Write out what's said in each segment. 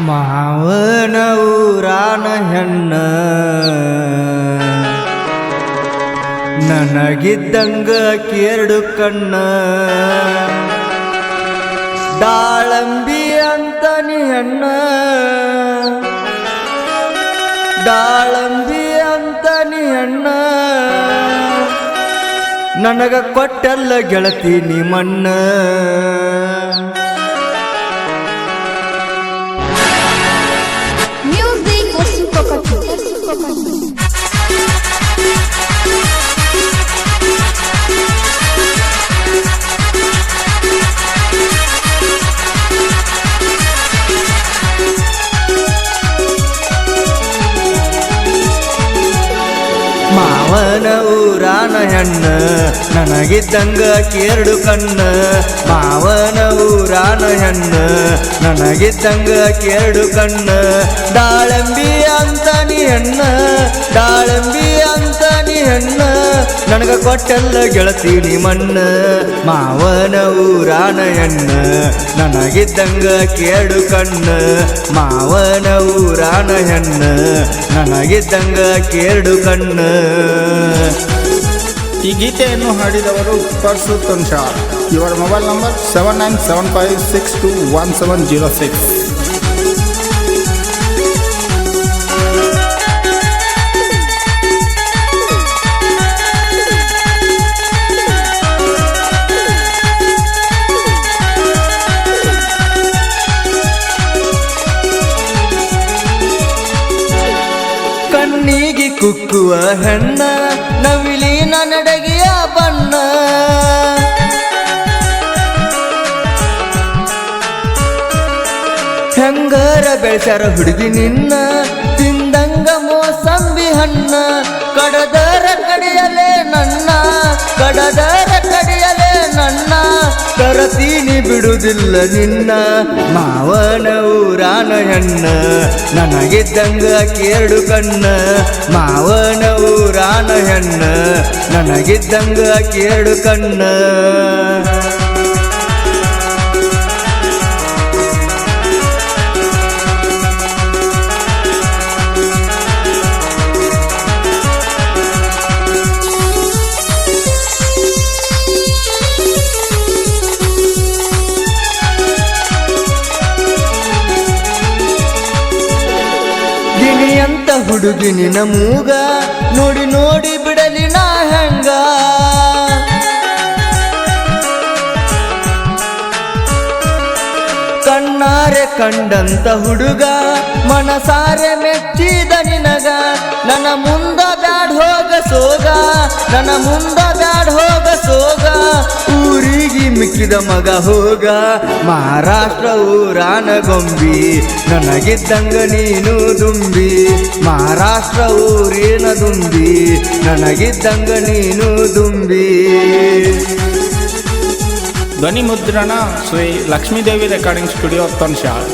ಮಾವನ ಊರಾನ ಹೆಣ್ಣ ನನಗಿದ್ದಂಗ ಕೇರಡು ಕಣ್ಣ ದಾಳಂಬಿ ಅಂತ ನೀ ಹೆಣ್ಣ ದಾಳಂಬಿ ಅಂತ ನೀ ಹೆಣ್ಣ ನನಗ ಕೊಟ್ಟೆಲ್ಲ ಗೆಳತಿ ನೀ ಮಣ್ಣ ಮಾವನ ಊರಾನ ಹೆಣ್ಣ ನನಗಿದ್ದಂಗ ಕೇರಡು ಕಣ್ಣ ಮಾವನ ಊರಾನ ಹೆಣ್ಣ ನನಗಿದ್ದಂಗ ಕೇರಡು ಕಣ್ಣ ದಾಳಂಬಿ ಅಂತ ನೀ ಹೆಣ್ಣ ದಾಳಂಬಿ ಅಂತ ನೀ ಹೆಣ್ಣ ನನಗ ಕೊಟ್ಟೆಲ್ಲ ಗೆಳತಿ ನೀ ಮಣ್ಣ ಮಾವನ ಊರಾನ ಹೆಣ್ಣ ನನಗಿದ್ದಂಗ ಕೇರಡು ಕಣ್ಣ ಮಾವನ ಊರಾನ ಹೆಣ್ಣ ನನಗಿದ್ದಂಗ ಕೇರಡು ಕಣ್ಣ. ಈ ಗೀತೆಯನ್ನು ಹಾಡಿದವರು ಪರಶು ತನ್ಶಾಲ್. ಇವರ ಮೊಬೈಲ್ ನಂಬರ್ 7975621706. ಕಣ್ಣಿಗೆ ಕುಕ್ಕುವ ಹೆಣ್ಣ ನವಿಲಿನ ನಡಗಿಯ ಬಣ್ಣ ಹೆಂಗರ ಬೆಳೆಸ್ಯಾರ ಹುಡುಗಿ ನಿನ್ನ ತಿಂದಂಗ ಮೋಸಂಬಿ ಹಣ್ಣ ಕಡದರ ಕಡಿಯಲೇ ನನ್ನ ಕಡದರ ಕಡಿಯಲೇ ನನ್ನ ತರತೀನಿ ಬಿಡುವುದಿಲ್ಲ ನಿನ್ನ ಮಾವನ ಊರಾನ ಹೆಣ್ಣ ನನಗಿದ್ದಂಗ ಕೇರಡು ಕಣ್ಣ ಮಾವನ ಊರಾನ ಹೆಣ್ಣ ನನಗಿದ್ದಂಗ ಕೇರಡು ಕಣ್ಣ. ಗಿಣಿಯಂತ ಹುಡುಗಿ ನಿನ್ನ ಮೂಗ ನೋಡಿ ನೋಡಿ ಬಿಡಲಿ ನಾ ಹೆಂಗ ಕಣ್ಣಾರೆ ಕಂಡಂತ ಹುಡುಗ ಮನಸಾರೆ ಮೆಚ್ಚಿದ ನಿನಗ ನನ್ನ ಮುಂದ ಬ್ಯಾಡ್ ಹೋಗ ಸೋಗ ನನ್ನ ಮುಂದ ಬ್ಯಾಡ್ ಹೋಗ ಸೋಗ ಊರಿಗೆ ಮಿಕ್ಕಿದ ಮಗ ಹೋಗ ಮಹಾರಾಷ್ಟ್ರ ಊರಾನ ಗೊಂಬಿ ನನಗಿದ್ದಂಗ ನೀನು ದುಂಬಿ ಮಹಾರಾಷ್ಟ್ರ ಊರಿನ ದುಂಬಿ ನನಗಿದ್ದಂಗ ನೀನು ದುಂಬಿ. ಧ್ವನಿ ಮುದ್ರಣ ಶ್ರೀ ಲಕ್ಷ್ಮೀದೇವಿ ರೆಕಾರ್ಡಿಂಗ್ ಸ್ಟುಡಿಯೋ ತನ್ಶಾಲ್.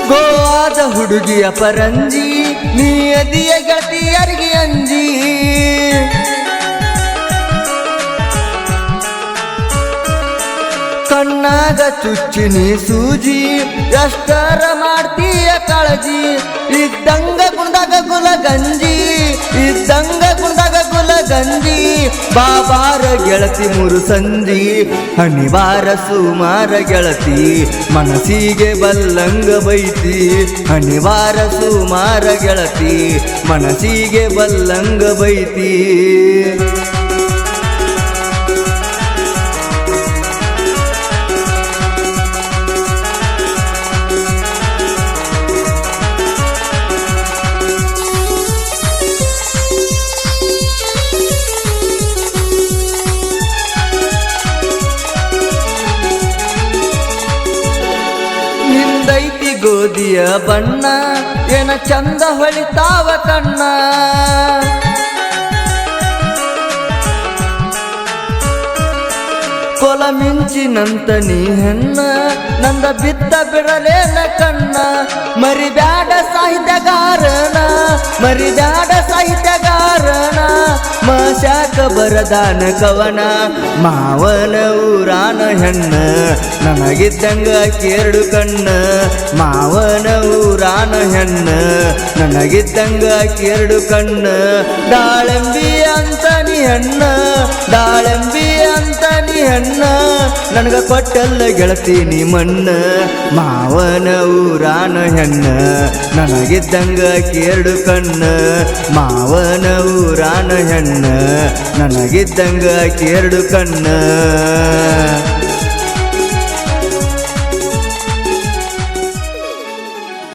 ಗೋವಾದ ಹುಡುಗಿಯ ಪರಂಜಿ ನೀ ಅದಿಯ ಗೆಳತಿಯರಿಗೆ ಅಂಜಿ ಕಣ್ಣಾಗ ಚುಚ್ಚಿನಿ ಸೂಜಿ ಎಷ್ಟರ ಮಾಡ್ತೀಯ ಕಾಳಜಿ ಇದ್ದಂಗ ಕುಂದಾಗ ಗುಲ ಗಂಜಿ ಇದ್ದಂಗ ಕುಂದಾಗ ಗುಲ ಗಂಜಿ ಬಾಬಾರ ಗೆಳತಿ ಮೂರು ಸಂಜಿ ಹಣಿವಾರ ಸುಮಾರ ಗೆಳತಿ ಮನಸ್ಸಿಗೆ ಬಲ್ಲಂಗ ಬೈತಿ ಹಣಿವಾರ ಸುಮಾರ ಗೆಳತಿ ಮನಸ್ಸಿಗೆ ಬಲ್ಲಂಗ ಬೈತಿ. ನಿಂದೈತಿ ಗೋಧಿಯ ಬಣ್ಣ ಏನ ಚಂದ ಹೊಳಿತಾವ ಕಣ್ಣ ಕೊಲ ಮಿಂಚಿನಂತ ನೀ ಹೆಣ್ಣ ನಂದ ಬಿದ್ದ ಬಿಡಲೇನ ಕಣ್ಣ ಮರಿಬ್ಯಾಡ ಸಾಹಿತ್ಯಗಾರನ ಮರಿಬ್ಯಾಡ ಸಾಹಿತ್ಯಗಾರನ ಮಶಾಕ ಬರದಾನ ಕವನ ಮಾವನ ಊರಾನ ಹೆಣ್ಣ ನನಗಿದ್ದಂಗ ಕೇರಡು ಕಣ್ಣ ಮಾವನ ಊರಾನ ಹೆಣ್ಣ ನನಗಿದ್ದಂಗ ಕೇರಡು ಕಣ್ಣ ದಾಳಂಬಿ ಅಂತ ನೀ ಹೆಣ್ಣ ದಾಳಂಬಿ ಅಂತ ನೀ ಹೆಣ್ಣ ನನಗ ಕೊಟ್ಟಲ್ಲ ಗೆಳತಿ ನೀ ಮಣ್ಣ ಮಾವನ ಊರಾನ ಹೆಣ್ಣ ನನಗಿದ್ದಂಗ ಕೇರಡು ಕಣ್ಣ ಮಾವನ ಊರಾನ ಹೆಣ್ಣ ನನಗಿದ್ದಂಗ ಕೇರಡು ಕಣ್ಣ